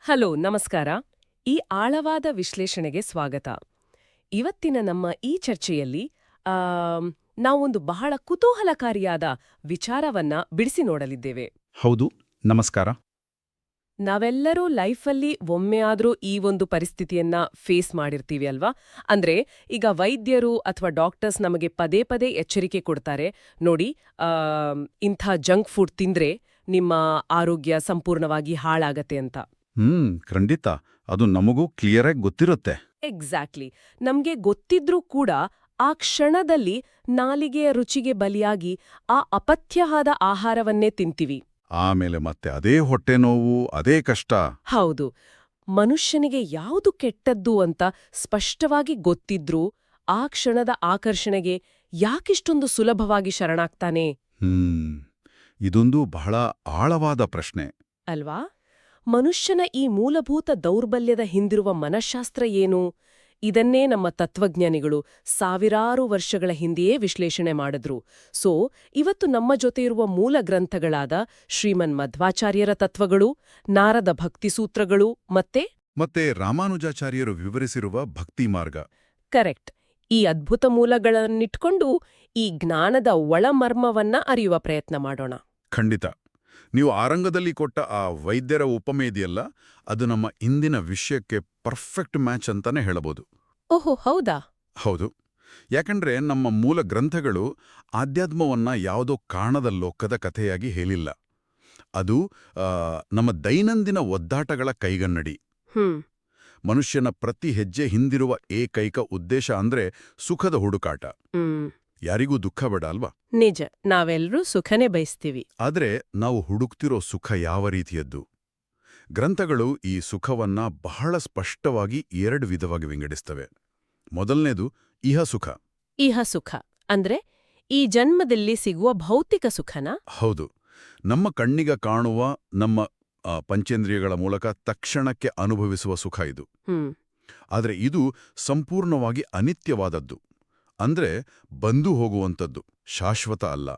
Hello ನಮಸ್ಕಾರ. ಈ ಆಳವಾದ ವಿಶ್ಲೇಷಣೆಗೆ ಸ್ವಾಗತ. ಇವತ್ತಿನ ನಮ್ಮ ಈ ಚರ್ಚೆಯಲ್ಲಿ ನಾವೊಂದು ಬಹಳ ಕುತೂಹಲಕಾರಿಯಾದ ವಿಚಾರವನ್ನ ಬಿಡಿಸಿ ನೋಡಲಿದ್ದೇವೆ. ಹೌದು, ನಮಸ್ಕಾರ. ನಾವೆಲ್ಲರೂ ಲೈಫಲ್ಲಿ ಒಮ್ಮೆಯಾದ್ರೂ ಈ ಒಂದು ಪರಿಸ್ಥಿತಿಯನ್ನ ಫೇಸ್ ಮಾಡಿರ್ತೀವಿ ಅಲ್ವಾ? ಅಂದ್ರೆ ಈಗ ವೈದ್ಯರು ಅಥವಾ ಡಾಕ್ಟರ್ಸ್ ನಮಗೆ ಪದೇ ಪದೇ ಎಚ್ಚರಿಕೆ ಕೊಡ್ತಾರೆ, ನೋಡಿ ಇಂಥ ಜಂಕ್ ಫುಡ್ ತಿಂದ್ರೆ ನಿಮ್ಮ ಆರೋಗ್ಯ ಸಂಪೂರ್ಣವಾಗಿ ಹಾಳಾಗತ್ತೆ ಅಂತ. ಖಂಡಿತ. ಅದು ನಮಗೂ ಕ್ಲಿಯರಾಗಿ ಗೊತ್ತಿರುತ್ತೆ. ಎಕ್ಸಾಕ್ಟ್ಲಿ. ನಮ್ಗೆ ಗೊತ್ತಿದ್ರೂ ಕೂಡ ಆ ಕ್ಷಣದಲ್ಲಿ ನಾಲಿಗೆಯ ರುಚಿಗೆ ಬಲಿಯಾಗಿ ಆ ಅಪಥ್ಯವಾದ ಆಹಾರವನ್ನೇ ತಿಂತೀವಿ. ಆಮೇಲೆ ಮತ್ತೆ ಅದೇ ಹೊಟ್ಟೆ ನೋವು, ಅದೇ ಕಷ್ಟ. ಹೌದು. ಮನುಷ್ಯನಿಗೆ ಯಾವುದು ಕೆಟ್ಟದ್ದು ಅಂತ ಸ್ಪಷ್ಟವಾಗಿ ಗೊತ್ತಿದ್ರೂ ಆ ಕ್ಷಣದ ಆಕರ್ಷಣೆಗೆ ಯಾಕಿಷ್ಟೊಂದು ಸುಲಭವಾಗಿ ಶರಣಾಗ್ತಾನೆ? ಇದೊಂದು ಬಹಳ ಆಳವಾದ ಪ್ರಶ್ನೆ ಅಲ್ವಾ? ಮನುಷ್ಯನ ಈ ಮೂಲಭೂತ ದೌರ್ಬಲ್ಯದ ಹಿಂದಿರುವ ಮನಃಶಾಸ್ತ್ರ ಏನು? ಇದನ್ನೇ ನಮ್ಮ ತತ್ವಜ್ಞಾನಿಗಳು ಸಾವಿರಾರು ವರ್ಷಗಳ ಹಿಂದೆಯೇ ವಿಶ್ಲೇಷಣೆ ಮಾಡಿದ್ರು. ಸೊ ಇವತ್ತು ನಮ್ಮ ಜೊತೆ ಇರುವ ಮೂಲ ಗ್ರಂಥಗಳಾದ ಶ್ರೀಮನ್ ಮಧ್ವಾಚಾರ್ಯರ ತತ್ವಗಳು, ನಾರದ ಭಕ್ತಿಸೂತ್ರಗಳು ಮತ್ತೆ ರಾಮಾನುಜಾಚಾರ್ಯರು ವಿವರಿಸಿರುವ ಭಕ್ತಿ ಮಾರ್ಗ. ಕರೆಕ್ಟ್. ಈ ಅದ್ಭುತ ಮೂಲಗಳನ್ನಿಟ್ಕೊಂಡು ಈ ಜ್ಞಾನದ ಒಳಮರ್ಮವನ್ನ ಅರಿಯುವ ಪ್ರಯತ್ನ ಮಾಡೋಣ. ಖಂಡಿತ. ನೀವು ಆರಂಗದಲ್ಲಿ ಕೊಟ್ಟ ಆ ವೈದ್ಯರ ಉಪಮೆ ಇದೆಯಲ್ಲ, ಅದು ನಮ್ಮ ಇಂದಿನ ವಿಷಯಕ್ಕೆ ಪರ್ಫೆಕ್ಟ್ ಮ್ಯಾಚ್ ಅಂತಾನೆ ಹೇಳಬಹುದು. ಓಹೋ, ಹೌದಾ? ಹೌದು. ಯಾಕಂದ್ರೆ ನಮ್ಮ ಮೂಲ ಗ್ರಂಥಗಳು ಆಧ್ಯಾತ್ಮವನ್ನ ಯಾವುದೋ ಕಾಣದ ಲೋಕದ ಕಥೆಯಾಗಿ ಹೇಳಿಲ್ಲ. ಅದು ನಮ್ಮ ದೈನಂದಿನ ಒದ್ದಾಟಗಳ ಕೈಗನ್ನಡಿ. ಮನುಷ್ಯನ ಪ್ರತಿ ಹೆಜ್ಜೆ ಹಿಂದಿರುವ ಏಕೈಕ ಉದ್ದೇಶ ಅಂದ್ರೆ ಸುಖದ ಹುಡುಕಾಟ. ಯಾರಿಗೂ ದುಃಖ ಬೇಡ ಅಲ್ವಾ? ನಿಜ, ನಾವೆಲ್ಲರೂ ಸುಖನೇ ಬಯಸ್ತೀವಿ. ಆದ್ರೆ ನಾವು ಹುಡುಕ್ತಿರೋ ಸುಖ ಯಾವ ರೀತಿಯದ್ದು? ಗ್ರಂಥಗಳು ಈ ಸುಖವನ್ನ ಬಹಳ ಸ್ಪಷ್ಟವಾಗಿ 2 ವಿಧವಾಗಿ ವಿಂಗಡಿಸ್ತವೆ. ಮೊದಲನೇದು ಇಹಸುಖ. ಇಹಸುಖ ಅಂದ್ರೆ ಈ ಜನ್ಮದಲ್ಲಿ ಸಿಗುವ ಭೌತಿಕ ಸುಖನ? ಹೌದು. ನಮ್ಮ ಕಣ್ಣಿಗ ಕಾಣುವ, ನಮ್ಮ ಪಂಚೇಂದ್ರಿಯಗಳ ಮೂಲಕ ತಕ್ಷಣಕ್ಕೆ ಅನುಭವಿಸುವ ಸುಖ ಇದು. ಆದ್ರೆ ಇದು ಸಂಪೂರ್ಣವಾಗಿ ಅನಿತ್ಯವಾದದ್ದು. ಅಂದ್ರೆ ಬಂದು ಹೋಗುವಂಥದ್ದು, ಶಾಶ್ವತ ಅಲ್ಲ.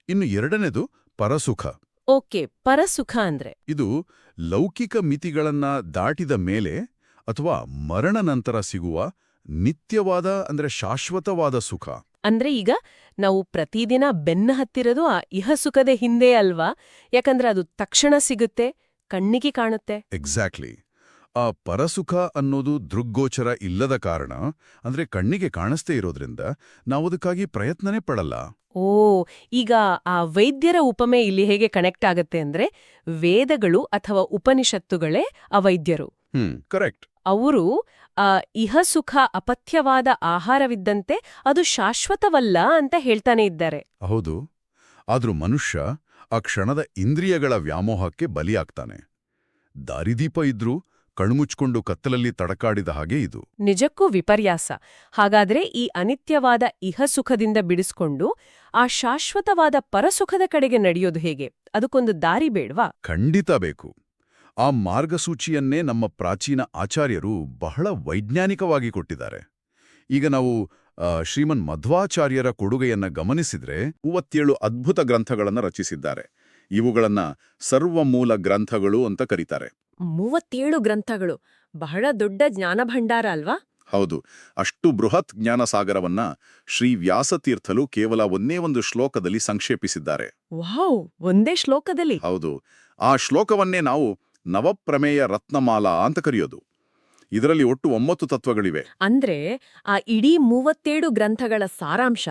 ಇನ್ನು ಎರಡನೇದು ಪರಸುಖ. ಓಕೆ, ಪರಸುಖ ಅಂದ್ರೆ ಇದು ಲೌಕಿಕ ಮಿತಿಗಳನ್ನ ದಾಟಿದ ಮೇಲೆ ಅಥವಾ ಮರಣ ನಂತರ ಸಿಗುವ ನಿತ್ಯವಾದ, ಅಂದ್ರೆ ಶಾಶ್ವತವಾದ ಸುಖ. ಅಂದ್ರೆ ಈಗ ನಾವು ಪ್ರತಿದಿನ ಬೆನ್ನ ಹತ್ತಿರೋದು ಆ ಇಹಸುಖದ ಹಿಂದೆ ಅಲ್ವಾ? ಯಾಕಂದ್ರೆ ಅದು ತಕ್ಷಣ ಸಿಗುತ್ತೆ, ಕಣ್ಣಿಗೆ ಕಾಣುತ್ತೆ. ಎಕ್ಸಾಕ್ಟ್ಲಿ. ಆ ಪರಸುಖ ಅನ್ನೋದು ದೃಗ್ಗೋಚರ ಇಲ್ಲದ ಕಾರಣ, ಅಂದ್ರೆ ಕಣ್ಣಿಗೆ ಕಾಣಿಸ್ತೇ ಇರೋದ್ರಿಂದ ನಾವದಕ್ಕಾಗಿ ಪ್ರಯತ್ನನೇ ಪಡಲ್ಲ. ಓ, ಈಗ ಆ ವೈದ್ಯರ ಉಪಮೆ ಇಲ್ಲಿ ಹೇಗೆ ಕನೆಕ್ಟ್ ಆಗತ್ತೆ ಅಂದ್ರೆ, ವೇದಗಳು ಅಥವಾ ಉಪನಿಷತ್ತುಗಳೇ ಆ ವೈದ್ಯರು. ಕರೆಕ್ಟ್. ಅವರು ಇಹಸುಖ ಅಪಥ್ಯವಾದ ಆಹಾರವಿದ್ದಂತೆ ಅದು ಶಾಶ್ವತವಲ್ಲ ಅಂತ ಹೇಳ್ತಾನೆ ಇದ್ದಾರೆ. ಹೌದು. ಆದ್ರೂ ಮನುಷ್ಯ ಆ ಕ್ಷಣದ ಇಂದ್ರಿಯಗಳ ವ್ಯಾಮೋಹಕ್ಕೆ ಬಲಿಯಾಗ್ತಾನೆ. ದಾರಿದೀಪ ಇದ್ರೂ ಕಣ್ಮುಚ್ಕೊಂಡು ಕತ್ತಲಲ್ಲಿ ತಡಕಾಡಿದ ಹಾಗೆ ಇದು. ನಿಜಕ್ಕೂ ವಿಪರ್ಯಾಸ. ಹಾಗಾದ್ರೆ ಈ ಅನಿತ್ಯವಾದ ಇಹಸುಖದಿಂದ ಬಿಡಿಸ್ಕೊಂಡು ಆ ಶಾಶ್ವತವಾದ ಪರಸುಖದ ಕಡೆಗೆ ನಡೆಯೋದು ಹೇಗೆ? ಅದಕ್ಕೊಂದು ದಾರಿ ಬೇಡ್ವಾ? ಖಂಡಿತ ಬೇಕು. ಆ ಮಾರ್ಗಸೂಚಿಯನ್ನೇ ನಮ್ಮ ಪ್ರಾಚೀನ ಆಚಾರ್ಯರು ಬಹಳ ವೈಜ್ಞಾನಿಕವಾಗಿ ಕೊಟ್ಟಿದ್ದಾರೆ. ಈಗ ನಾವು ಶ್ರೀಮನ್ ಮಧ್ವಾಚಾರ್ಯರ ಕೊಡುಗೆಯನ್ನ ಗಮನಿಸಿದ್ರೆ 37 ಅದ್ಭುತ ಗ್ರಂಥಗಳನ್ನು ರಚಿಸಿದ್ದಾರೆ. ಇವುಗಳನ್ನ ಸರ್ವಮೂಲ ಗ್ರಂಥಗಳು ಅಂತ ಕರೀತಾರೆ. 37 ಗ್ರಂಥಗಳು ಬಹಳ ದೊಡ್ಡ ಜ್ಞಾನ ಭಂಡಾರ ಅಲ್ವಾ? ಹೌದು. ಅಷ್ಟು ಬೃಹತ್ ಜ್ಞಾನಸಾಗರವನ್ನ ಶ್ರೀ ವ್ಯಾಸತೀರ್ಥರು ಕೇವಲ ಒಂದೇ ಒಂದು ಶ್ಲೋಕದಲ್ಲಿ ಸಂಕ್ಷೇಪಿಸಿದ್ದಾರೆ. ವಾವ್! ಒಂದೇ ಶ್ಲೋಕದಲ್ಲಿ? ಹೌದು. ಆ ಶ್ಲೋಕವನ್ನೇ ನಾವು ನವಪ್ರಮೇಯ ರತ್ನಮಾಲಾ ಅಂತ ಕರೆಯೋದು. ಇದರಲ್ಲಿ ಒಟ್ಟು 9 ತತ್ವಗಳಿವೆ. ಅಂದ್ರೆ ಆ ಇಡೀ 37 ಗ್ರಂಥಗಳ ಸಾರಾಂಶ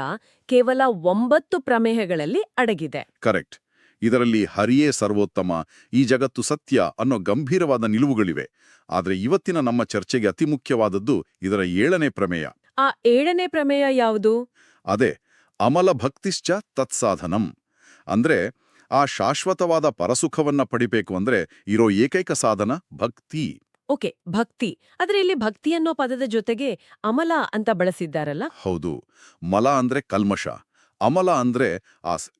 ಕೇವಲ 9 ಪ್ರಮೇಯಗಳಲ್ಲಿ ಅಡಗಿದೆ. ಕರೆಕ್ಟ್. ಇದರಲ್ಲಿ ಹರಿಯೇ ಸರ್ವೋತ್ತಮ, ಈ ಜಗತ್ತು ಸತ್ಯ ಅನ್ನೋ ಗಂಭೀರವಾದ ನಿಲುವುಗಳಿವೆ. ಆದ್ರೆ ಇವತ್ತಿನ ನಮ್ಮ ಚರ್ಚೆಗೆ ಅತಿ ಮುಖ್ಯವಾದದ್ದು ಇದರ 7ನೇ ಪ್ರಮೇಯ. ಆ 7ನೇ ಪ್ರಮೇಯ ಯಾವುದು? ಅದೇ ಅಮಲ ಭಕ್ತಿಶ್ಚ ತತ್ಸಾಧನಂ. ಅಂದ್ರೆ ಆ ಶಾಶ್ವತವಾದ ಪರಸುಖವನ್ನ ಪಡಿಬೇಕು ಅಂದ್ರೆ ಇರೋ ಏಕೈಕ ಸಾಧನ ಭಕ್ತಿ. ಓಕೆ, ಭಕ್ತಿ. ಆದ್ರೆ ಇಲ್ಲಿ ಭಕ್ತಿ ಅನ್ನೋ ಪದದ ಜೊತೆಗೆ ಅಮಲ ಅಂತ ಬಳಸಿದ್ದಾರಲ್ಲ? ಹೌದು. ಮಲ ಅಂದ್ರೆ ಕಲ್ಮಶ, ಅಮಲ ಅಂದ್ರೆ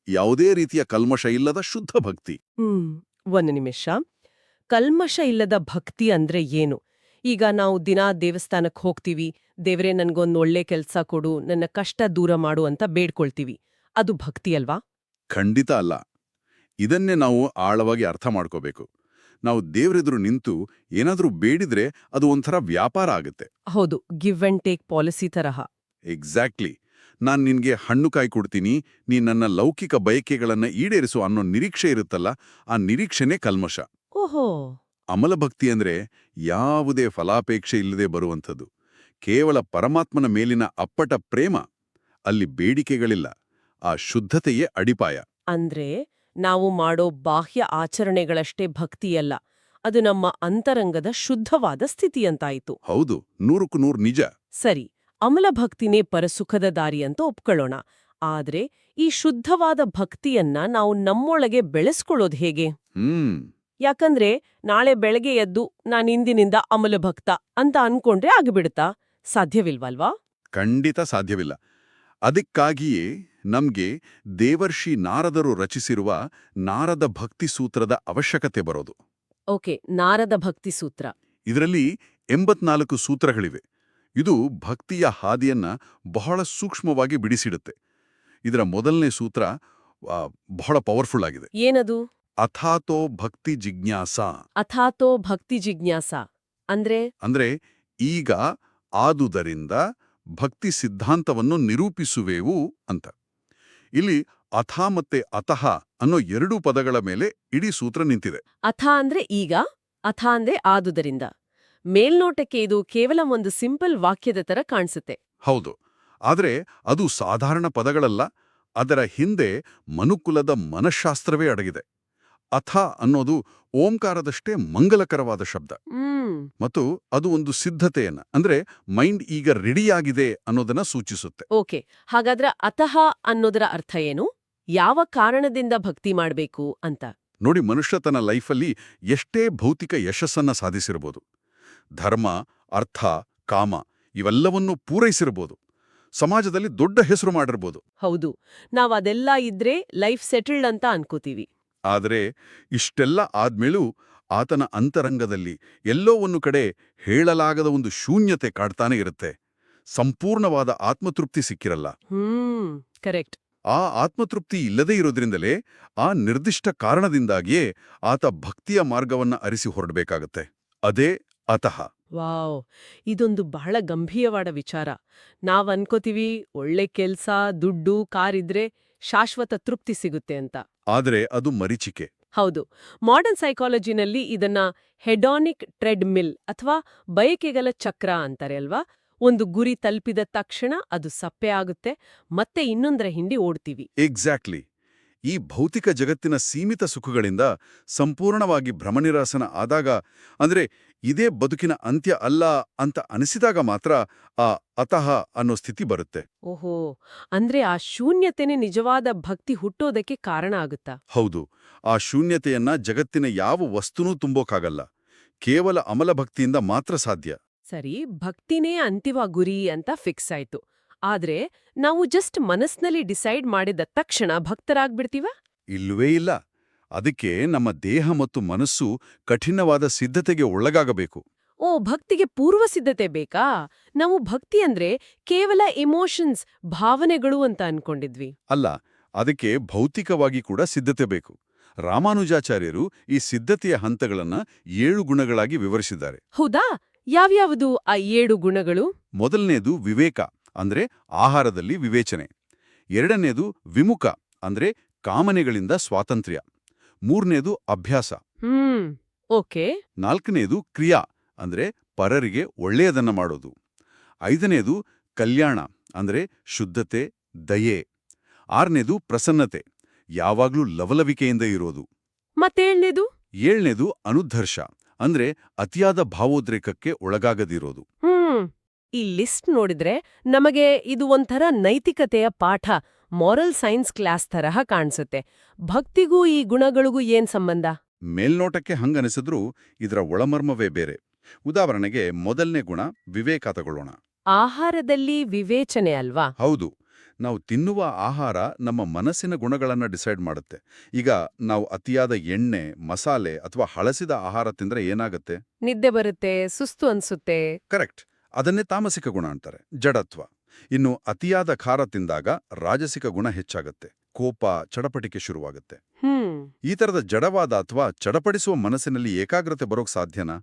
ಯಾವುದೇ ರೀತಿಯ ಕಲ್ಮಶ ಇಲ್ಲದ ಶುದ್ಧ ಭಕ್ತಿ. ಒಂದು ನಿಮಿಷ. ಕಲ್ಮಶ ಇಲ್ಲದ ಭಕ್ತಿ ಅಂದ್ರೆ ಏನು? ಈಗ ನಾವು ದಿನಾ ದೇವಸ್ಥಾನಕ್ಕೆ ಹೋಗ್ತೀವಿ, ದೇವ್ರೇ ನನ್ಗೊಂದು ಒಳ್ಳೆ ಕೆಲ್ಸ ಕೊಡು, ನನ್ನ ಕಷ್ಟ ದೂರ ಮಾಡು ಅಂತ ಬೇಡ್ಕೊಳ್ತೀವಿ. ಅದು ಭಕ್ತಿ ಅಲ್ವಾ? ಖಂಡಿತ ಅಲ್ಲ. ಇದನ್ನೇ ನಾವು ಆಳವಾಗಿ ಅರ್ಥ ಮಾಡ್ಕೋಬೇಕು. ನಾವು ದೇವ್ರೆದುರು ನಿಂತು ಏನಾದ್ರೂ ಬೇಡಿದ್ರೆ ಅದು ಒಂಥರ ವ್ಯಾಪಾರ ಆಗುತ್ತೆ. ಹೌದು, ಗಿವ್ ಅಂಡ್ ಟೇಕ್ ಪಾಲಿಸಿ ತರಹ. ಎಕ್ಸಾಕ್ಟ್ಲಿ. ನಾನ್ ನಿನ್ಗೆ ಹಣ್ಣು ಕಾಯಿ ಕೊಡ್ತೀನಿ, ನೀ ನನ್ನ ಲೌಕಿಕ ಬಯಕೆಗಳನ್ನ ಈಡೇರಿಸು ಅನ್ನೋ ನಿರೀಕ್ಷೆ ಇರುತ್ತಲ್ಲ, ಆ ನಿರೀಕ್ಷೆನೇ ಕಲ್ಮಶ. ಓಹೋ. ಅಮಲಭಕ್ತಿ ಅಂದ್ರೆ ಯಾವುದೇ ಫಲಾಪೇಕ್ಷೆ ಇಲ್ಲದೆ ಬರುವಂಥದ್ದು. ಕೇವಲ ಪರಮಾತ್ಮನ ಮೇಲಿನ ಅಪ್ಪಟ ಪ್ರೇಮ. ಅಲ್ಲಿ ಬೇಡಿಕೆಗಳಿಲ್ಲ. ಆ ಶುದ್ಧತೆಯೇ ಅಡಿಪಾಯ. ಅಂದ್ರೆ ನಾವು ಮಾಡೋ ಬಾಹ್ಯ ಆಚರಣೆಗಳಷ್ಟೇ ಭಕ್ತಿಯಲ್ಲ, ಅದು ನಮ್ಮ ಅಂತರಂಗದ ಶುದ್ಧವಾದ ಸ್ಥಿತಿಯಂತಾಯಿತು. ಹೌದು, 100ಕ್ಕೂ 100 ನಿಜ. ಸರಿ, ಅಮಲ ಭಕ್ತಿನೇ ಪರಸುಖದ ದಾರಿ ಅಂತ ಒಪ್ಕೊಳ್ಳೋಣ. ಆದ್ರೆ ಈ ಶುದ್ಧವಾದ ಭಕ್ತಿಯನ್ನ ನಾವು ನಮ್ಮೊಳಗೆ ಬೆಳೆಸ್ಕೊಳ್ಳೋದು ಹೇಗೆ? ಯಾಕಂದ್ರೆ ನಾಳೆ ಬೆಳಗ್ಗೆ ಎದ್ದು ನಾನಿಂದಿನಿಂದ ಅಮಲ ಭಕ್ತ ಅಂತ ಅನ್ಕೊಂಡ್ರೆ ಆಗಿಬಿಡುತ್ತಾ? ಸಾಧ್ಯವಿಲ್ವಲ್ವಾ? ಖಂಡಿತ ಸಾಧ್ಯವಿಲ್ಲ. ಅದಕ್ಕಾಗಿಯೇ ನಮ್ಗೆ ದೇವರ್ಷಿ ನಾರದರು ರಚಿಸಿರುವ ನಾರದ ಭಕ್ತಿ ಸೂತ್ರದ ಅವಶ್ಯಕತೆ ಬರೋದು. ಓಕೆ, ನಾರದ ಭಕ್ತಿ ಸೂತ್ರ. ಇದರಲ್ಲಿ 84 ಸೂತ್ರಗಳಿವೆ. ಇದು ಭಕ್ತಿಯ ಹಾದಿಯನ್ನ ಬಹಳ ಸೂಕ್ಷ್ಮವಾಗಿ ಬಿಡಿಸಿಡುತ್ತೆ. ಇದರ ಮೊದಲನೇ ಸೂತ್ರ ಬಹಳ ಪವರ್ಫುಲ್ ಆಗಿದೆ. ಏನದು? ಅಥಾತೋ ಭಕ್ತಿ ಜಿಜ್ಞಾಸ. ಅಥಾತೋ ಭಕ್ತಿ ಜಿಜ್ಞಾಸ ಅಂದ್ರೆ ಈಗ ಆದುದರಿಂದ ಭಕ್ತಿ ಸಿದ್ಧಾಂತವನ್ನು ನಿರೂಪಿಸುವೆವು ಅಂತ. ಇಲ್ಲಿ ಅಥ ಮತ್ತೆ ಅತಃ ಅನ್ನೋ 2 ಪದಗಳ ಮೇಲೆ ಇಡೀ ಸೂತ್ರ ನಿಂತಿದೆ. ಅಥ ಅಂದ್ರೆ ಈಗ, ಅಥ ಅಂದ್ರೆ ಆದುದರಿಂದ. ಮೇಲ್ನೋಟಕ್ಕೆ ಇದು ಕೇವಲ ಒಂದು ಸಿಂಪಲ್ ವಾಕ್ಯದ ತರ ಕಾಣಿಸುತ್ತೆ. ಹೌದು, ಆದ್ರೆ ಅದು ಸಾಧಾರಣ ಪದಗಳಲ್ಲ. ಅದರ ಹಿಂದೆ ಮನುಕುಲದ ಮನಃಶಾಸ್ತ್ರವೇ ಅಡಗಿದೆ. ಅಥ ಅನ್ನೋದು ಓಂಕಾರದಷ್ಟೇ ಮಂಗಲಕರವಾದ ಶಬ್ದ. ಮತ್ತು ಅದು ಒಂದು ಸಿದ್ಧತೆಯನ್ನ, ಅಂದ್ರೆ ಮೈಂಡ್ ಈಗ ರೆಡಿಯಾಗಿದೆ ಅನ್ನೋದನ್ನ ಸೂಚಿಸುತ್ತೆ. ಓಕೆ, ಹಾಗಾದ್ರೆ ಅತಃ ಅನ್ನೋದರ ಅರ್ಥ ಏನು? ಯಾವ ಕಾರಣದಿಂದ ಭಕ್ತಿ ಮಾಡ್ಬೇಕು ಅಂತ? ನೋಡಿ, ಮನುಷ್ಯ ತನ್ನ ಲೈಫಲ್ಲಿ ಎಷ್ಟೇ ಭೌತಿಕ ಯಶಸ್ಸನ್ನ ಸಾಧಿಸಿರಬಹುದು. ಧರ್ಮ, ಅರ್ಥ, ಕಾಮ ಇವೆಲ್ಲವನ್ನೂ ಪೂರೈಸಿರಬಹುದು. ಸಮಾಜದಲ್ಲಿ ದೊಡ್ಡ ಹೆಸರು ಮಾಡಿರ್ಬೋದು. ಹೌದು, ನಾವದೆಲ್ಲ ಇದ್ರೆ ಲೈಫ್ ಸೆಟಲ್ಡ್ ಅಂತ ಅನ್ಕೋತೀವಿ. ಆದರೆ ಇಷ್ಟೆಲ್ಲ ಆದ್ಮೇಲೂ ಆತನ ಅಂತರಂಗದಲ್ಲಿ ಎಲ್ಲೋ ಒಂದು ಕಡೆ ಹೇಳಲಾಗದ ಒಂದು ಶೂನ್ಯತೆ ಕಾಡ್ತಾನೆ ಇರುತ್ತೆ. ಸಂಪೂರ್ಣವಾದ ಆತ್ಮತೃಪ್ತಿ ಸಿಕ್ಕಿರಲ್ಲ. ಕರೆಕ್ಟ್. ಆ ಆತ್ಮತೃಪ್ತಿ ಇಲ್ಲದೇ ಇರೋದ್ರಿಂದಲೇ, ಆ ನಿರ್ದಿಷ್ಟ ಕಾರಣದಿಂದಾಗಿಯೇ ಆತ ಭಕ್ತಿಯ ಮಾರ್ಗವನ್ನ ಅರಿಸಿ ಹೊರಡಬೇಕಾಗತ್ತೆ. ಅದೇ ಅತಃ. ವಾವ್, ಇದೊಂದು ಬಹಳ ಗಂಭೀರವಾದ ವಿಚಾರ. ನಾವ್ ಅನ್ಕೋತೀವಿ ಒಳ್ಳೆ ಕೆಲ್ಸ, ದುಡ್ಡು, ಕಾರಿದ್ರೆ ಶಾಶ್ವತ ತೃಪ್ತಿ ಸಿಗುತ್ತೆ ಅಂತ. ಆದ್ರೆ ಅದು ಮರೀಚಿಕೆ. ಹೌದು, ಮಾಡರ್ನ್ ಸೈಕಾಲಜಿನಲ್ಲಿ ಇದನ್ನ ಹೆಡಾನಿಕ್ ಟ್ರೆಡ್ ಮಿಲ್ ಅಥವಾ ಬಯಕೆಗಳ ಚಕ್ರ ಅಂತಾರೆ ಅಲ್ವಾ? ಒಂದು ಗುರಿ ತಲುಪಿದ ತಕ್ಷಣ ಅದು ಸಪ್ಪೆ ಆಗುತ್ತೆ, ಮತ್ತೆ ಇನ್ನೊಂದರ ಹಿಂದೆ ಓಡ್ತೀವಿ. ಎಕ್ಸಾಕ್ಟ್ಲಿ. ಈ ಭೌತಿಕ ಜಗತ್ತಿನ ಸೀಮಿತ ಸುಖಗಳಿಂದ ಸಂಪೂರ್ಣವಾಗಿ ಭ್ರಮನಿರಾಸನ ಆದಾಗ, ಅಂದ್ರೆ ಇದೇ ಬದುಕಿನ ಅಂತ್ಯ ಅಲ್ಲ ಅಂತ ಅನಿಸಿದಾಗ ಮಾತ್ರ ಆ ಅತಃ ಅನ್ನೋ ಸ್ಥಿತಿ ಬರುತ್ತೆ. ಓಹೋ, ಅಂದ್ರೆ ಆ ಶೂನ್ಯತೆನೇ ನಿಜವಾದ ಭಕ್ತಿ ಹುಟ್ಟೋದಕ್ಕೆ ಕಾರಣ ಆಗುತ್ತಾ? ಹೌದು, ಆ ಶೂನ್ಯತೆಯನ್ನ ಜಗತ್ತಿನ ಯಾವ ವಸ್ತುನೂ ತುಂಬೋಕಾಗಲ್ಲ. ಕೇವಲ ಅಮಲ ಭಕ್ತಿಯಿಂದ ಮಾತ್ರ ಸಾಧ್ಯ. ಸರಿ, ಭಕ್ತಿನೇ ಅಂತಿಮ ಗುರಿ ಅಂತ ಫಿಕ್ಸ್ ಆಯ್ತು. ಆದ್ರೆ ನಾವು ಜಸ್ಟ್ ಮನಸ್ನಲ್ಲಿ ಡಿಸೈಡ್ ಮಾಡಿದ ತಕ್ಷಣ ಭಕ್ತರಾಗ್ಬಿಡ್ತೀವ? ಇಲ್ಲವೇ ಇಲ್ಲ. ಅದಕ್ಕೆ ನಮ್ಮ ದೇಹ ಮತ್ತು ಮನಸ್ಸು ಕಠಿಣವಾದ ಸಿದ್ಧತೆಗೆ ಒಳಗಾಗಬೇಕು. ಓ, ಭಕ್ತಿಗೆ ಪೂರ್ವ ಸಿದ್ಧತೆ ಬೇಕಾ? ನಾವು ಭಕ್ತಿ ಅಂದ್ರೆ ಕೇವಲ ಇಮೋಷನ್ಸ್, ಭಾವನೆಗಳು ಅಂತ ಅನ್ಕೊಂಡಿದ್ವಿ. ಅಲ್ಲ, ಅದಕ್ಕೆ ಭೌತಿಕವಾಗಿ ಕೂಡ ಸಿದ್ಧತೆ ಬೇಕು. ರಾಮಾನುಜಾಚಾರ್ಯರು ಈ ಸಿದ್ಧತೆಯ ಹಂತಗಳನ್ನ 7 ಗುಣಗಳಾಗಿ ವಿವರಿಸಿದ್ದಾರೆ. ಹೌದಾ? ಯಾವ್ಯಾವುದು ಆ 7 ಗುಣಗಳು? ಮೊದಲನೇದು ವಿವೇಕ, ಅಂದ್ರೆ ಆಹಾರದಲ್ಲಿ ವಿವೇಚನೆ. ಎರಡನೇದು ವಿಮುಖ, ಅಂದ್ರೆ ಕಾಮನೆಗಳಿಂದ ಸ್ವಾತಂತ್ರ್ಯ. ಮೂರನೇದು ಅಭ್ಯಾಸ. ಓಕೆ. ನಾಲ್ಕನೇದು ಕ್ರಿಯಾ, ಅಂದ್ರೆ ಪರರಿಗೆ ಒಳ್ಳೆಯದನ್ನ ಮಾಡೋದು. ಐದನೇದು ಕಲ್ಯಾಣ, ಅಂದ್ರೆ ಶುದ್ಧತೆ, ದಯೆ. ಆರನೇದು ಪ್ರಸನ್ನತೆ, ಯಾವಾಗ್ಲೂ ಲವಲವಿಕೆಯಿಂದ ಇರೋದು. ಮತ್ತೇಳನೇದು? ಏಳನೇದು ಅನುಧರ್ಷ, ಅಂದ್ರೆ ಅತಿಯಾದ ಭಾವೋದ್ರೇಕಕ್ಕೆ ಒಳಗಾಗದಿರೋದು. ಈ ಲಿಸ್ಟ್ ನೋಡಿದ್ರೆ ನಮಗೆ ಇದು ಒಂಥರ ನೈತಿಕತೆಯ ಪಾಠ, ಮಾರಲ್ ಸೈನ್ಸ್ ಕ್ಲಾಸ್ ತರಹ ಕಾಣಿಸುತ್ತೆ. ಭಕ್ತಿಗೂ ಈ ಗುಣಗಳಿಗೂ ಏನ್ ಸಂಬಂಧ? ಮೇಲ್ನೋಟಕ್ಕೆ ಹಂಗನಿಸಿದ್ರೂ ಇದರ ಒಳಮರ್ಮವೇ ಬೇರೆ. ಉದಾಹರಣೆಗೆ ಮೊದಲನೇ ಗುಣ ವಿವೇಕ ತಗೊಳ್ಳೋಣ. ಆಹಾರದಲ್ಲಿ ವಿವೇಚನೆ ಅಲ್ವಾ? ಹೌದು. ನಾವು ತಿನ್ನುವ ಆಹಾರ ನಮ್ಮ ಮನಸ್ಸಿನ ಗುಣಗಳನ್ನ ಡಿಸೈಡ್ ಮಾಡುತ್ತೆ. ಈಗ ನಾವು ಅತಿಯಾದ ಎಣ್ಣೆ, ಮಸಾಲೆ ಅಥವಾ ಹಳಸಿದ ಆಹಾರ ತಿಂದ್ರೆ ಏನಾಗುತ್ತೆ? ನಿದ್ದೆ ಬರುತ್ತೆ, ಸುಸ್ತು ಅನ್ಸುತ್ತೆ. ಕರೆಕ್ಟ್. ಅದನ್ನೇ ತಾಮಸಿಕ ಗುಣ ಅಂತಾರೆ, ಜಡತ್ವ. ಇನ್ನು ಅತಿಯಾದ ಖಾರ ತಿಂದಾಗ ರಾಜಸಿಕ ಗುಣ ಹೆಚ್ಚಾಗತ್ತೆ, ಕೋಪ, ಚಡಪಟಿಕೆ ಶುರುವಾಗುತ್ತೆ. ಈ ತರದ ಜಡವಾದ ಅಥವಾ ಚಡಪಡಿಸುವ ಮನಸ್ಸಿನಲ್ಲಿ ಏಕಾಗ್ರತೆ ಬರೋಕ್ ಸಾಧ್ಯನಾ?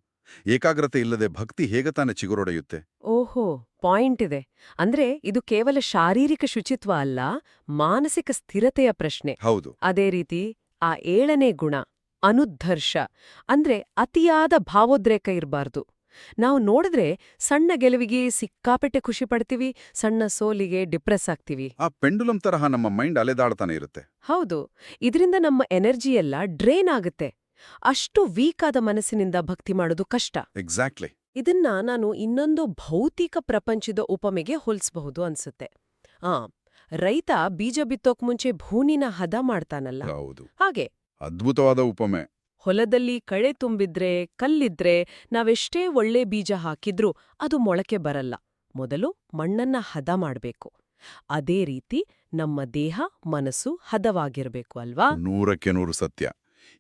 ಏಕಾಗ್ರತೆ ಇಲ್ಲದೆ ಭಕ್ತಿ ಹೇಗೆ ತಾನೆ ಚಿಗುರೊಡೆಯುತ್ತೆ? ಓಹೋ, ಪಾಯಿಂಟ್ ಇದೆ. ಅಂದ್ರೆ ಇದು ಕೇವಲ ಶಾರೀರಿಕ ಶುಚಿತ್ವ ಅಲ್ಲ, ಮಾನಸಿಕ ಸ್ಥಿರತೆಯ ಪ್ರಶ್ನೆ. ಹೌದು. ಅದೇ ರೀತಿ ಆ 7ನೇ ಗುಣ ಅನುದ್ಧರ್ಷ ಅಂದ್ರೆ ಅತಿಯಾದ ಭಾವೋದ್ರೇಕ ಇರಬಾರ್ದು. ನಾವು ನೋಡಿದ್ರೆ ಸಣ್ಣ ಗೆಲುವಿಗೆ ಸಿಕ್ಕಾಪಟ್ಟೆ ಖುಷಿ ಪಡ್ತೀವಿ, ಸಣ್ಣ ಸೋಲಿಗೆ ಡಿಪ್ರೆಸ್ ಆಗ್ತೀವಿ. ಆ ಪೆಂಡುಲಂ ತರಹ ನಮ್ಮ ಮೈಂಡ್ ಅಲೆದಾಡ್ತಾನೆ ಇರುತ್ತೆ. ಹೌದು, ಇದರಿಂದ ನಮ್ಮ ಎನರ್ಜಿ ಎಲ್ಲ ಡ್ರೈನ್ ಆಗುತ್ತೆ. ಅಷ್ಟು ವೀಕ್ ಆದ ಮನಸ್ಸಿನಿಂದ ಭಕ್ತಿ ಮಾಡೋದು ಕಷ್ಟ. ಎಕ್ಸಾಕ್ಟ್ಲಿ. ಇದನ್ನ ನಾನು ಇನ್ನೊಂದು ಭೌತಿಕ ಪ್ರಪಂಚದ ಉಪಮೆಗೆ ಹೋಲಿಸಬಹುದು ಅನ್ಸುತ್ತೆ. ರೈತ ಬೀಜ ಬಿತ್ತೋಕ್ ಮುಂಚೆ ಭೂಮಿನ ಹದ ಮಾಡ್ತಾನಲ್ಲ, ಹೌದು. ಹಾಗೆ ಅದ್ಭುತವಾದ ಉಪಮೆ. ಹೊಲದಲ್ಲಿ ಕಳೆ ತುಂಬಿದ್ರೆ, ಕಲ್ಲಿದ್ರೆ, ನಾವೆಷ್ಟೇ ಒಳ್ಳೆ ಬೀಜ ಹಾಕಿದ್ರೂ ಅದು ಮೊಳಕೆ ಬರಲ್ಲ. ಮೊದಲು ಮಣ್ಣನ್ನ ಹದ ಮಾಡ್ಬೇಕು. ಅದೇ ರೀತಿ ನಮ್ಮ ದೇಹ, ಮನಸ್ಸು ಹದವಾಗಿರ್ಬೇಕು ಅಲ್ವಾ? 100% ಸತ್ಯ.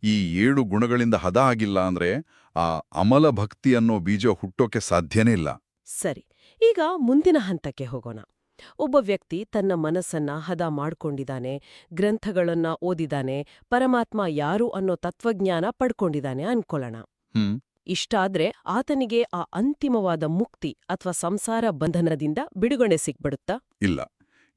ಈ 7 ಗುಣಗಳಿಂದ ಹದ ಆಗಿಲ್ಲ ಅಂದ್ರೆ ಆ ಅಮಲ ಭಕ್ತಿ ಅನ್ನೋ ಬೀಜ ಹುಟ್ಟೋಕೆ ಸಾಧ್ಯನೇ ಇಲ್ಲ. ಸರಿ, ಈಗ ಮುಂದಿನ ಹಂತಕ್ಕೆ ಹೋಗೋಣ. ಒಬ್ಬ ವ್ಯಕ್ತಿ ತನ್ನ ಮನಸ್ಸನ್ನ ಹದ ಮಾಡ್ಕೊಂಡಿದ್ದಾನೆ, ಗ್ರಂಥಗಳನ್ನ ಓದಿದಾನೆ, ಪರಮಾತ್ಮ ಯಾರು ಅನ್ನೋ ತತ್ವಜ್ಞಾನ ಪಡ್ಕೊಂಡಿದ್ದಾನೆ ಅನ್ಕೊಳ್ಳೋಣ. ಇಷ್ಟಾದ್ರೆ ಆತನಿಗೆ ಆ ಅಂತಿಮವಾದ ಮುಕ್ತಿ ಅಥವಾ ಸಂಸಾರ ಬಂಧನದಿಂದ ಬಿಡುಗಡೆ ಸಿಕ್ಬಿಡುತ್ತಾ? ಇಲ್ಲ.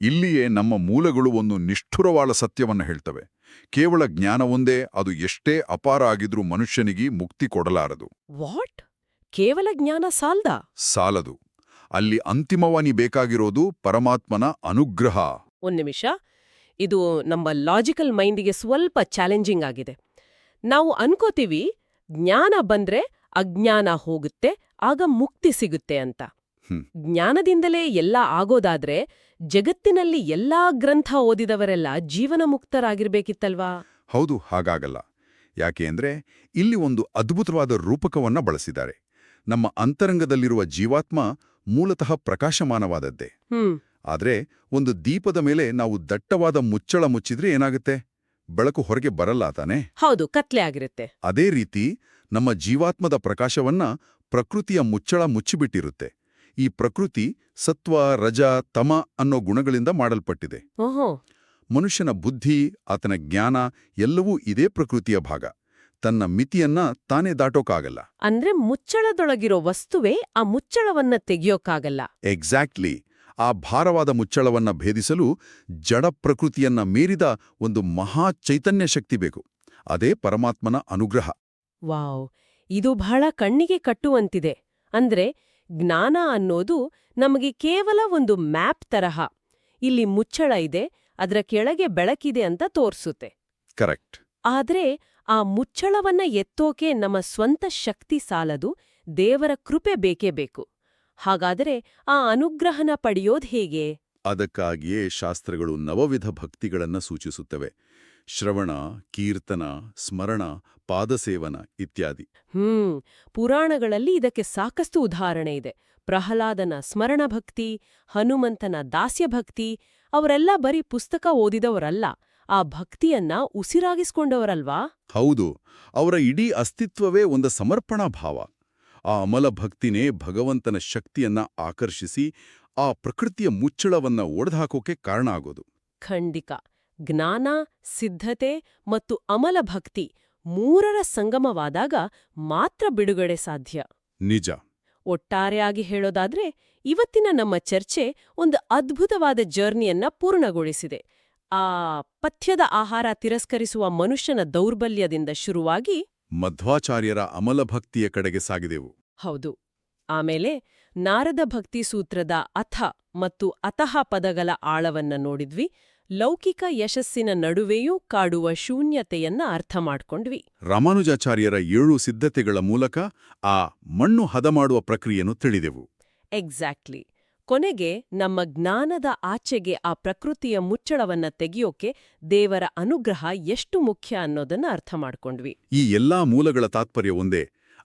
ಇಲ್ಲಿಯೇ ನಮ್ಮ ಮೂಲಗಳು ಒಂದು ನಿಷ್ಠುರವಾದ ಸತ್ಯವನ್ನ ಹೇಳ್ತವೆ. ಕೇವಲ ಜ್ಞಾನವೊಂದೇ ಅದು ಎಷ್ಟೇ ಅಪಾರ ಆಗಿದ್ರೂ ಮನುಷ್ಯನಿಗೆ ಮುಕ್ತಿ ಕೊಡಲಾರದು. ವಾಟ್? ಕೇವಲ ಜ್ಞಾನ ಸಾಲ್ದಾ? ಸಾಲದು. ಅಲ್ಲಿ ಅಂತಿಮವಾಗಿ ಬೇಕಾಗಿರೋದು ಪರಮಾತ್ಮನ ಅನುಗ್ರಹ. ಒಂದ್ ನಿಮಿಷ, ಇದು ನಮ್ಮ ಲಾಜಿಕಲ್ ಮೈಂಡಿಗೆ ಸ್ವಲ್ಪ ಚಾಲೆಂಜಿಂಗ್ ಆಗಿದೆ. ನಾವು ಅನ್ಕೋತೀವಿ ಜ್ಞಾನ ಬಂದ್ರೆ ಅಜ್ಞಾನ ಹೋಗುತ್ತೆ, ಆಗ ಮುಕ್ತಿ ಸಿಗುತ್ತೆ ಅಂತ. ಜ್ಞಾನದಿಂದಲೇ ಎಲ್ಲ ಆಗೋದಾದ್ರೆ ಜಗತ್ತಿನಲ್ಲಿ ಎಲ್ಲಾ ಗ್ರಂಥ ಓದಿದವರೆಲ್ಲ ಜೀವನ ಮುಕ್ತರಾಗಿರ್ಬೇಕಿತ್ತಲ್ವಾ? ಹೌದು, ಹಾಗಾಗಲ್ಲ. ಯಾಕೆ ಅಂದ್ರೆ ಇಲ್ಲಿ ಒಂದು ಅದ್ಭುತವಾದ ರೂಪಕವನ್ನ ಬಳಸಿದ್ದಾರೆ. ನಮ್ಮ ಅಂತರಂಗದಲ್ಲಿರುವ ಜೀವಾತ್ಮ ಮೂಲತಃ ಪ್ರಕಾಶಮಾನವಾದದ್ದೇ. ಆದ್ರೆ ಒಂದು ದೀಪದ ಮೇಲೆ ನಾವು ದಟ್ಟವಾದ ಮುಚ್ಚಳ ಮುಚ್ಚಿದ್ರೆ ಏನಾಗುತ್ತೆ? ಬೆಳಕು ಹೊರಗೆ ಬರಲ್ಲ ತಾನೆ? ಹೌದು, ಕತ್ಲೆ ಆಗಿರುತ್ತೆ. ಅದೇ ರೀತಿ ನಮ್ಮ ಜೀವಾತ್ಮದ ಪ್ರಕಾಶವನ್ನ ಪ್ರಕೃತಿಯ ಮುಚ್ಚಳ ಮುಚ್ಚಿಬಿಟ್ಟಿರುತ್ತೆ. ಈ ಪ್ರಕೃತಿ ಸತ್ವ, ರಜ, ತಮ ಅನ್ನೋ ಗುಣಗಳಿಂದ ಮಾಡಲ್ಪಟ್ಟಿದೆ. ಮನುಷ್ಯನ ಬುದ್ಧಿ, ಆತನ ಜ್ಞಾನ ಎಲ್ಲವೂ ಇದೇ ಪ್ರಕೃತಿಯ ಭಾಗ. ತನ್ನ ಮಿತಿಯನ್ನ ತಾನೇ ದಾಟೋಕಾಗಲ್ಲ. ಅಂದ್ರೆ ಮುಚ್ಚಳದೊಳಗಿರೋ ವಸ್ತುವೇ ಆ ಮುಚ್ಚಳವನ್ನ ತೆಗೆಯೋಕ್ಕಾಗಲ್ಲ. ಎಕ್ಸಾಕ್ಟ್ಲಿ. ಆ ಭಾರವಾದ ಮುಚ್ಚಳವನ್ನ ಭೇದಿಸಲು ಜಡ ಪ್ರಕೃತಿಯನ್ನ ಮೀರಿದ ಒಂದು ಮಹಾ ಚೈತನ್ಯ ಶಕ್ತಿ ಬೇಕು. ಅದೇ ಪರಮಾತ್ಮನ ಅನುಗ್ರಹ. ವಾವ್, ಇದು ಬಹಳ ಕಣ್ಣಿಗೆ ಕಟ್ಟುವಂತಿದೆ. ಅಂದ್ರೆ ಜ್ಞಾನ ಅನ್ನೋದು ನಮಗೆ ಕೇವಲ ಒಂದು ಮ್ಯಾಪ್ ತರಹ. ಇಲ್ಲಿ ಮುಚ್ಚಳ ಇದೆ, ಅದರ ಕೆಳಗೆ ಬೆಳಕಿದೆ ಅಂತ ತೋರ್ಸುತ್ತೆ. ಕರೆಕ್ಟ್. ಆದ್ರೆ ಆ ಮುಚ್ಚಳವನ್ನ ಎತ್ತೋಕೆ ನಮ್ಮ ಸ್ವಂತ ಶಕ್ತಿ ಸಾಲದು, ದೇವರ ಕೃಪೆ ಬೇಕೇ ಬೇಕು. ಹಾಗಾದರೆ ಆ ಅನುಗ್ರಹನ ಪಡೆಯೋದ್ ಹೇಗೆ? ಅದಕ್ಕಾಗಿಯೇ ಶಾಸ್ತ್ರಗಳು ನವವಿಧ ಭಕ್ತಿಗಳನ್ನ ಸೂಚಿಸುತ್ತವೆ. ಶ್ರವಣ, ಕೀರ್ತನ, ಸ್ಮರಣ, ಪಾದಸೇವನ ಇತ್ಯಾದಿ. ಪುರಾಣಗಳಲ್ಲಿ ಇದಕ್ಕೆ ಸಾಕಷ್ಟು ಉದಾಹರಣೆ ಇದೆ. ಪ್ರಹ್ಲಾದನ ಸ್ಮರಣ ಭಕ್ತಿ, ಹನುಮಂತನ ದಾಸ್ಯ ಭಕ್ತಿ. ಅವರೆಲ್ಲ ಬರೀ ಪುಸ್ತಕ ಓದಿದವರಲ್ಲ, ಆ ಭಕ್ತಿಯನ್ನ ಉಸಿರಾಗಿಸ್ಕೊಂಡವರಲ್ವಾ? ಹೌದು, ಅವರ ಇಡೀ ಅಸ್ತಿತ್ವವೇ ಒಂದು ಸಮರ್ಪಣಾ ಭಾವ. ಆ ಅಮಲ ಭಕ್ತಿನೇ ಭಗವಂತನ ಶಕ್ತಿಯನ್ನ ಆಕರ್ಷಿಸಿ ಆ ಪ್ರಕೃತಿಯ ಮುಚ್ಚಳವನ್ನ ಒಡೆದುಹಾಕೋಕೆ ಕಾರಣ ಆಗೋದು. ಖಂಡಿತ. ಜ್ಞಾನ, ಸಿದ್ಧತೆ ಮತ್ತು ಅಮಲ ಭಕ್ತಿ ಮೂರರ ಸಂಗಮವಾದಾಗ ಮಾತ್ರ ಬಿಡುಗಡೆ ಸಾಧ್ಯ. ನಿಜ. ಒಟ್ಟಾರೆಯಾಗಿ ಹೇಳೋದಾದ್ರೆ ಇವತ್ತಿನ ನಮ್ಮ ಚರ್ಚೆ ಒಂದು ಅದ್ಭುತವಾದ ಜರ್ನಿಯನ್ನ ಪೂರ್ಣಗೊಳಿಸಿದೆ. ಆ ಪಥ್ಯದ ಆಹಾರ ತಿರಸ್ಕರಿಸುವ ಮನುಷ್ಯನ ದೌರ್ಬಲ್ಯದಿಂದ ಶುರುವಾಗಿ ಮಧ್ವಾಚಾರ್ಯರ ಅಮಲ ಭಕ್ತಿಯ ಕಡೆಗೆ ಸಾಗಿದೆವು. ಹೌದು. ಆಮೇಲೆ ನಾರದ ಭಕ್ತಿ ಸೂತ್ರದ ಅಥ ಮತ್ತು ಅತಃ ಪದಗಳ ಆಳವನ್ನ ನೋಡಿದ್ವಿ. ಲೌಕಿಕ ಯಶಸ್ಸಿನ ನಡುವೆಯೂ ಕಾಡುವ ಶೂನ್ಯತೆಯನ್ನ ಅರ್ಥ ಮಾಡ್ಕೊಂಡ್ವಿ. ರಾಮಾನುಜಾಚಾರ್ಯರ 7 ಸಿದ್ಧತೆಗಳ ಮೂಲಕ ಆ ಮಣ್ಣು ಹದ ಮಾಡುವ ಪ್ರಕ್ರಿಯೆಯನ್ನು ತಿಳಿದೆವು. ಎಕ್ಸಾಕ್ಟ್ಲಿ. ಕೊನೆಗೆ ನಮ್ಮ ಜ್ಞಾನದ ಆಚೆಗೆ ಆ ಪ್ರಕೃತಿಯ ಮುಚ್ಚಳವನ್ನ ತೆಗೆಯೋಕೆ ದೇವರ ಅನುಗ್ರಹ ಎಷ್ಟು ಮುಖ್ಯ ಅನ್ನೋದನ್ನ ಅರ್ಥ ಮಾಡ್ಕೊಂಡ್ವಿ. ಈ ಎಲ್ಲಾ ಮೂಲಗಳ ತಾತ್ಪರ್ಯ ಒಂದೇ: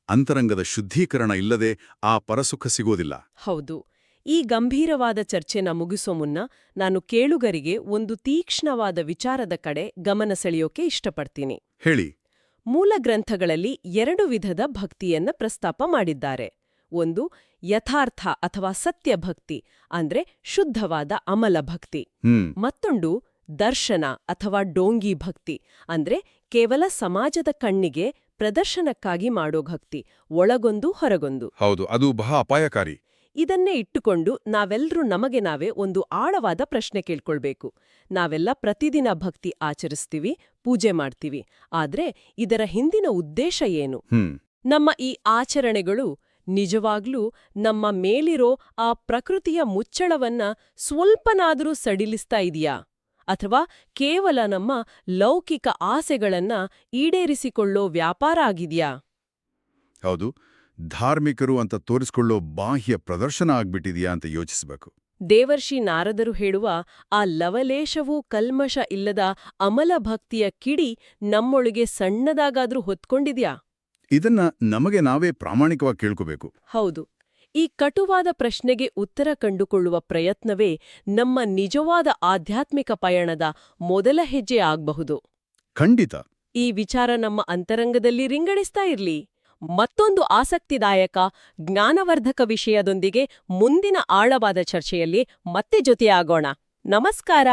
ಅಂತರಂಗದ ಶುದ್ಧೀಕರಣ ಇಲ್ಲದೆ ಆ ಪರಸುಖ ಸಿಗೋದಿಲ್ಲ. ಹೌದು. ಈ ಗಂಭೀರವಾದ ಚರ್ಚೆನ ಮುಗಿಸೋ ಮುನ್ನ ನಾನು ಕೇಳುಗರಿಗೆ ಒಂದು ತೀಕ್ಷ್ಣವಾದ ವಿಚಾರದ ಕಡೆ ಗಮನ ಸೆಳೆಯೋಕೆ ಇಷ್ಟಪಡ್ತೀನಿ. ಹೇಳಿ. ಮೂಲ ಗ್ರಂಥಗಳಲ್ಲಿ 2 ವಿಧದ ಭಕ್ತಿಯನ್ನ ಪ್ರಸ್ತಾಪ ಮಾಡಿದ್ದಾರೆ. ಒಂದು ಯಥಾರ್ಥ ಅಥವಾ ಸತ್ಯ ಭಕ್ತಿ, ಅಂದ್ರೆ ಶುದ್ಧವಾದ ಅಮಲ ಭಕ್ತಿ. ಮತ್ತೊಂದು ದರ್ಶನ ಅಥವಾ ಡೋಂಗಿ ಭಕ್ತಿ ಅಂದ್ರೆ ಕೇವಲ ಸಮಾಜದ ಕಣ್ಣಿಗೆ ಪ್ರದರ್ಶನಕ್ಕಾಗಿ ಮಾಡೋ ಭಕ್ತಿ, ಒಳಗೊಂದು ಹೊರಗೊಂದು. ಹೌದು, ಅದು ಬಹಳ ಅಪಾಯಕಾರಿ. ಇದನ್ನೇ ಇಟ್ಟುಕೊಂಡು ನಾವೆಲ್ಲರೂ ನಮಗೆ ನಾವೇ ಒಂದು ಆಳವಾದ ಪ್ರಶ್ನೆ ಕೇಳ್ಕೊಳ್ಬೇಕು. ನಾವೆಲ್ಲ ಪ್ರತಿದಿನ ಭಕ್ತಿ ಆಚರಿಸ್ತೀವಿ, ಪೂಜೆ ಮಾಡ್ತೀವಿ. ಆದ್ರೆ ಇದರ ಹಿಂದಿನ ಉದ್ದೇಶ ಏನು? ನಮ್ಮ ಈ ಆಚರಣೆಗಳು ನಿಜವಾಗ್ಲೂ ನಮ್ಮ ಮೇಲಿರೋ ಆ ಪ್ರಕೃತಿಯ ಮುಚ್ಚಳವನ್ನ ಸ್ವಲ್ಪನಾದರೂ ಸಡಿಲಿಸ್ತಾ ಇದೆಯಾ? ಅಥವಾ ಕೇವಲ ನಮ್ಮ ಲೌಕಿಕ ಆಸೆಗಳನ್ನ ಈಡೇರಿಸಿಕೊಳ್ಳೋ ವ್ಯಾಪಾರ ಆಗಿದ್ಯಾ? ಹೌದು, ಧಾರ್ಮಿಕರು ಅಂತ ತೋರಿಸ್ಕೊಳ್ಳೋ ಬಾಹ್ಯ ಪ್ರದರ್ಶನ ಆಗ್ಬಿಟ್ಟಿದ್ಯಾ ಅಂತ ಯೋಚಿಸಬೇಕು. ದೇವರ್ಷಿ ನಾರದರು ಹೇಳುವ ಆ ಲವಲೇಶವೂ ಕಲ್ಮಶ ಇಲ್ಲದ ಅಮಲ ಭಕ್ತಿಯ ಕಿಡಿ ನಮ್ಮೊಳಗೆ ಸಣ್ಣದಾಗಾದ್ರೂ ಹೊತ್ಕೊಂಡಿದ್ಯಾ? ಇದನ್ನ ನಮಗೆ ನಾವೇ ಪ್ರಾಮಾಣಿಕವಾಗಿ ಕೇಳ್ಕೋಬೇಕು. ಹೌದು. ಈ ಕಟುವಾದ ಪ್ರಶ್ನೆಗೆ ಉತ್ತರ ಕಂಡುಕೊಳ್ಳುವ ಪ್ರಯತ್ನವೇ ನಮ್ಮ ನಿಜವಾದ ಆಧ್ಯಾತ್ಮಿಕ ಪಯಣದ ಮೊದಲ ಹೆಜ್ಜೆ ಆಗ್ಬಹುದು. ಖಂಡಿತ. ಈ ವಿಚಾರ ನಮ್ಮ ಅಂತರಂಗದಲ್ಲಿ ರಿಂಗಣಿಸ್ತಾ ಇರ್ಲಿ. ಮತ್ತೊಂದು ಆಸಕ್ತಿದಾಯಕ ಜ್ಞಾನವರ್ಧಕ ವಿಷಯದೊಂದಿಗೆ ಮುಂದಿನ ಆಳವಾದ ಚರ್ಚೆಯಲ್ಲಿ ಮತ್ತೆ ಜೊತೆಯಾಗೋಣ. ನಮಸ್ಕಾರ.